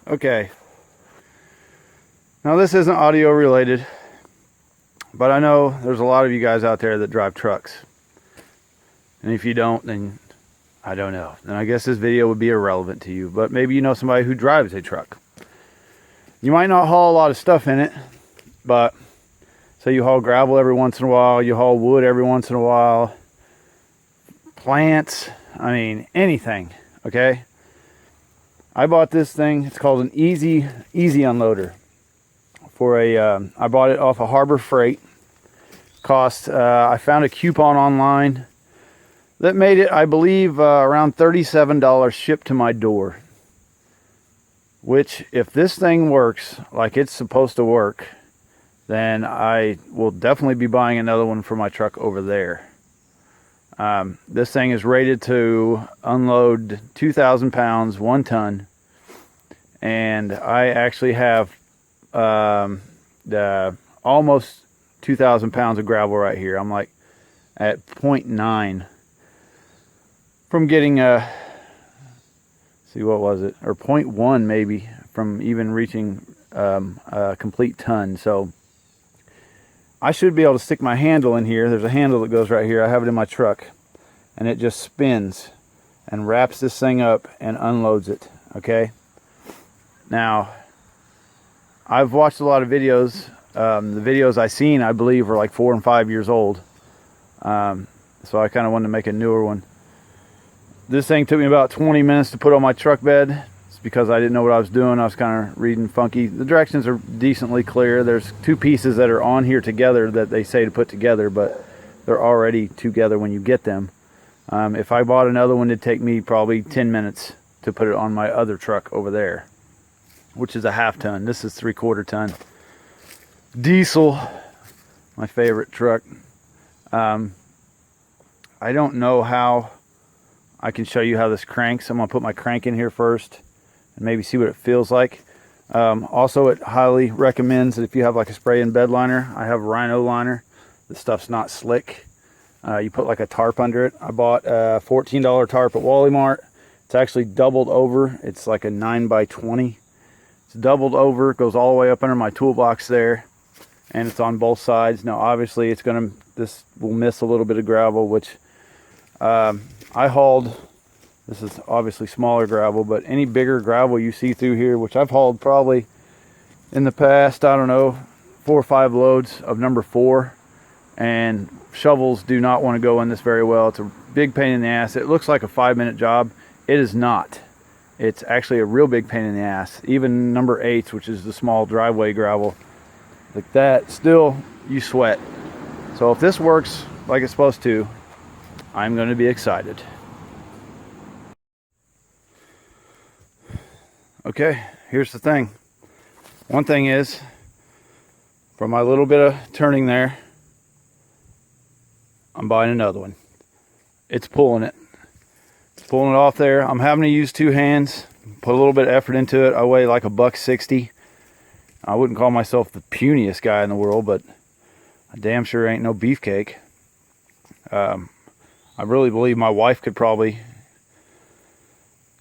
Okay. Now this isn't audio related, but I know there's a lot of you guys out there that drive trucks. And if you don't, then I don't know. Then I guess this video would be irrelevant to you. But maybe you know somebody who drives a truck. You might not haul a lot of stuff in it, but say you haul gravel every once in a while, you haul wood every once in a while, plants, I mean anything, okay? I bought this thing, it's called an easy unloader. For a, I bought it off of Harbor Freight. Cost, I found a coupon online that made it, I believe, around $37 shipped to my door. Which, if this thing works like it's supposed to work, then I will definitely be buying another one for my truck over there. This thing is rated to unload 2,000 pounds, 1 ton. And I actually have almost 2,000 pounds of gravel right here. I'm like at 0.9 from getting see, what was it, or 0.1 maybe from even reaching a complete ton. So I should be able to stick my handle in here. There's a handle that goes right here. I have it in my truck, and it just spins and wraps this thing up and unloads it. Okay, now I've watched a lot of videos. The videos I seen, I believe, were like 4 and 5 years old. So I kind of wanted to make a newer one. This thing took me about 20 minutes to put on my truck bed. It's because I didn't know what I was doing. I was kind of reading funky. The directions are decently clear. There's 2 pieces that are on here together that they say to put together, but they're already together when you get them. If I bought another one, it'd take me probably 10 minutes to put it on my other truck over there, which is a 1/2 ton. This is 3/4 ton. Diesel, my favorite truck. I don't know how I can show you how this cranks. I'm going to put my crank in here first and maybe see what it feels like. Also, it highly recommends that if you have like a spray and bed liner, I have a Rhino liner. This stuff's not slick. You put like a tarp under it. I bought a $14 tarp at Wally Mart. It's actually doubled over. It's like a 9x20. It's doubled over, goes all the way up under my toolbox there, and it's on both sides. Now obviously this will miss a little bit of gravel, which I hauled. This is obviously smaller gravel, but any bigger gravel you see through here, which I've hauled probably in the past, I don't know, 4 or 5 loads of number 4, and shovels do not want to go in this very well. It's a big pain in the ass. It looks like a 5-minute job. It is not. It's actually a real big pain in the ass. Even number 8s, which is the small driveway gravel, like that, still you sweat. So if this works like it's supposed to, I'm going to be excited. Okay, here's the thing. One thing is, for my little bit of turning there, I'm buying another one. It's pulling it. It's pulling it off there. I'm having to use 2 hands, put a little bit of effort into it. I weigh like $160. I wouldn't call myself the puniest guy in the world, but I damn sure ain't no beefcake. I really believe my wife could probably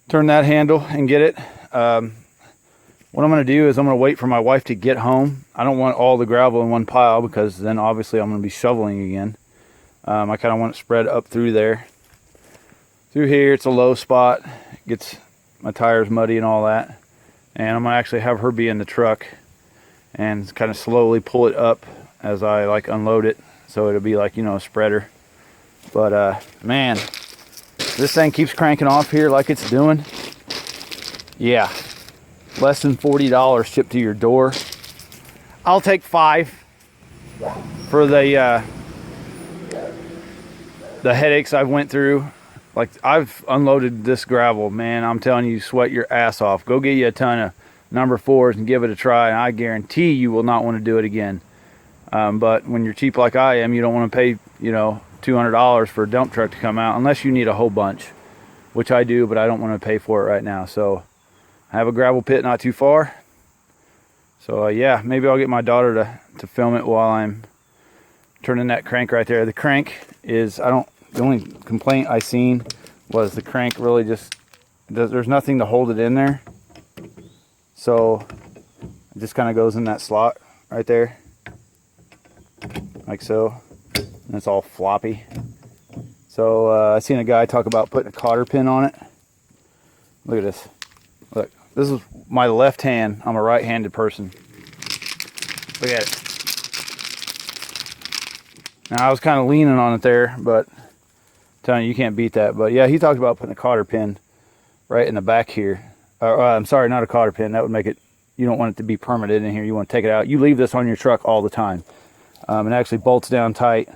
turn that handle and get it. What I'm going to do is I'm going to wait for my wife to get home. I don't want all the gravel in one pile, because then obviously I'm going to be shoveling again. I kind of want it spread up through there. Through here, it's a low spot. It gets my tires muddy and all that. And I'm going to actually have her be in the truck and kind of slowly pull it up as I like unload it. So it'll be like, you know, a spreader. But man, this thing keeps cranking off here like it's doing. Yeah, less than $40 shipped to your door. I'll take 5 for the headaches I've went through. Like, I've unloaded this gravel, man. I'm telling you, sweat your ass off. Go get you a ton of number 4s and give it a try, and I guarantee you will not want to do it again. But when you're cheap like I am, you don't want to pay, you know, $200 for a dump truck to come out, unless you need a whole bunch, which I do, but I don't want to pay for it right now. So I have a gravel pit not too far. So yeah, maybe I'll get my daughter to film it while I'm turning that crank right there. The crank is, the only complaint I seen was the crank really just, there's nothing to hold it in there. So it just kind of goes in that slot right there, like so, and it's all floppy. So I seen a guy talk about putting a cotter pin on it. Look at this. Look, this is my left hand. I'm a right-handed person. Look at it. Now I was kind of leaning on it there, but I'm telling you, you can't beat that. But yeah, he talked about putting a cotter pin right in the back here. I'm sorry, not a cotter pin. That would make it, you don't want it to be permanent in here. You want to take it out. You leave this on your truck all the time. It actually bolts down tight.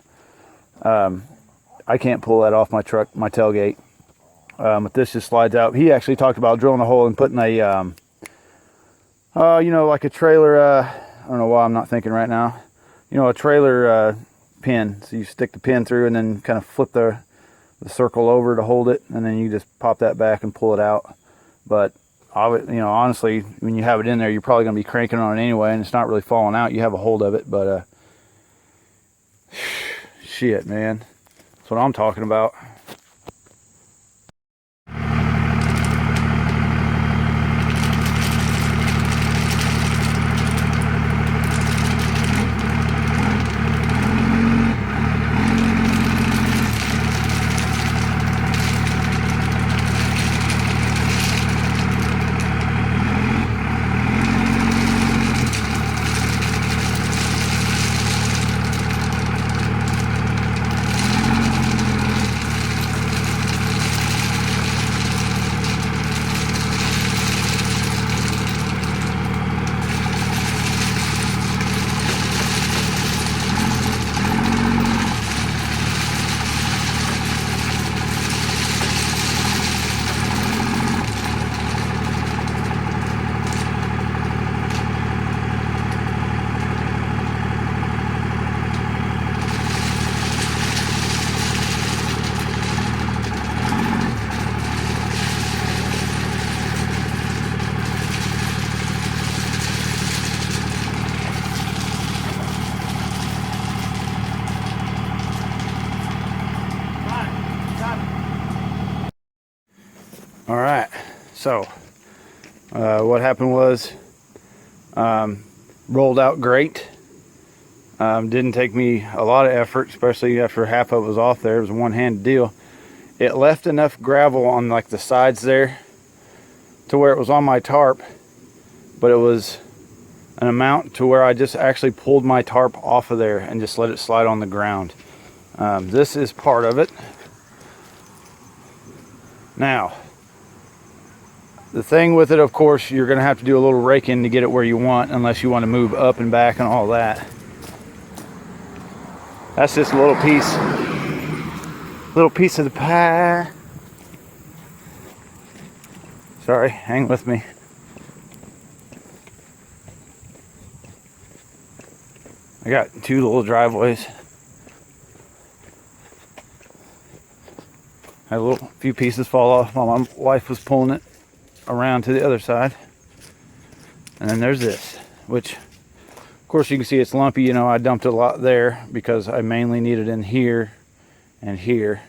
I can't pull that off my truck, my tailgate. But this just slides out. He actually talked about drilling a hole and putting a, you know, like a trailer, I don't know why I'm not thinking right now. You know, a trailer pin. So you stick the pin through and then kind of flip the circle over to hold it, and then you just pop that back and pull it out. But I would, you know, honestly, when you have it in there, you're probably going to be cranking on it anyway, and it's not really falling out. You have a hold of it, but shit, man, that's what I'm talking about. All right, so what happened was rolled out great. Didn't take me a lot of effort, especially after half of it was off there. It was a one-handed deal. It left enough gravel on like the sides there to where it was on my tarp, but it was an amount to where I just actually pulled my tarp off of there and just let it slide on the ground. This is part of it. Now, the thing with it, of course, you're going to have to do a little raking to get it where you want, unless you want to move up and back and all that. That's just a little piece of the pie. Sorry, hang with me. I got two little driveways. Had a few pieces fall off while my wife was pulling it around to the other side. And then there's this, which of course you can see it's lumpy. You know, I dumped a lot there because I mainly needed in here and here.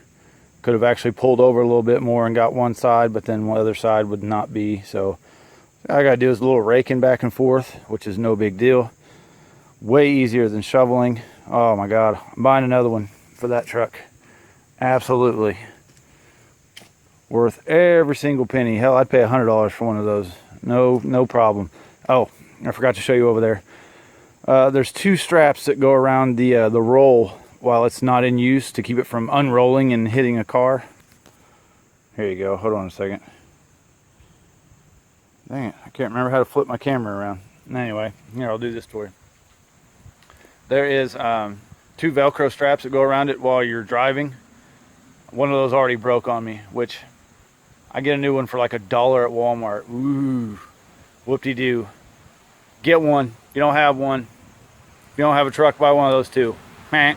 Could have actually pulled over a little bit more and got one side, but then one other side would not be. So all I gotta do is a little raking back and forth, which is no big deal. Way easier than shoveling. Oh my God, I'm buying another one for that truck. Absolutely worth every single penny. Hell, I'd pay $100 for one of those. No problem. Oh, I forgot to show you over there. There's two straps that go around the roll while it's not in use to keep it from unrolling and hitting a car. Here you go. Hold on a second. Dang it, I can't remember how to flip my camera around. Anyway, here, I'll do this for you. There is two Velcro straps that go around it while you're driving. One of those already broke on me, which I get a new one for like $1 at Walmart. Ooh, whoop-de-doo. Get one. If you don't have one, if you don't have a truck, buy one of those too. Meh.